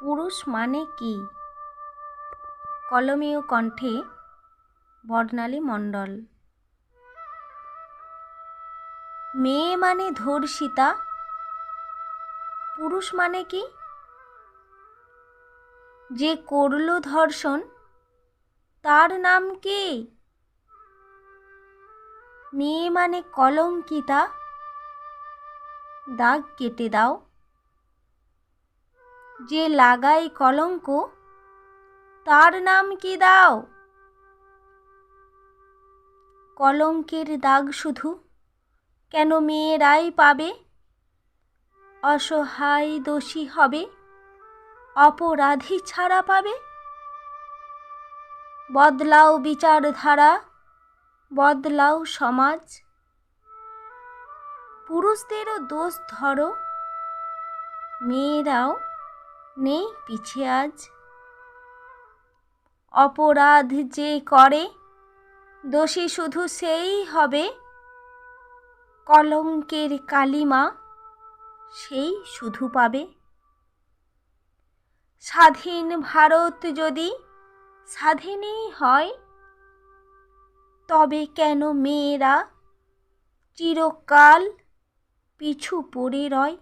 পুরুষ মানে কি? কলমীয় কণ্ঠে বর্ণালী মণ্ডল। মেয়ে মানে ধর্ষিতা, পুরুষ মানে কি? যে করল ধর্ষণ তার নাম কি? মেয়ে মানে কলঙ্কিতা, দাগ কেটে দাও। যে লাগায় কলঙ্ক তার নাম কি দাও? কলঙ্কের দাগ শুধু কেন মেয়েরাই পাবে? অসহায় দোষী হবে, অপরাধী ছাড়া পাবে। বদলাও বিচারধারা, বদলাও সমাজ। পুরুষদেরও দোষ ধরো, মেয়েরাও নেই পিছে আজ। অপরাধ যে করে দোষী শুধু সেই হবে, কলঙ্কের কালিমা সেই শুধু পাবে। স্বাধীন ভারত যদি স্বাধীনই হয়, তবে কেন মেয়েরা চিরকাল পিছু পড়ে রয়?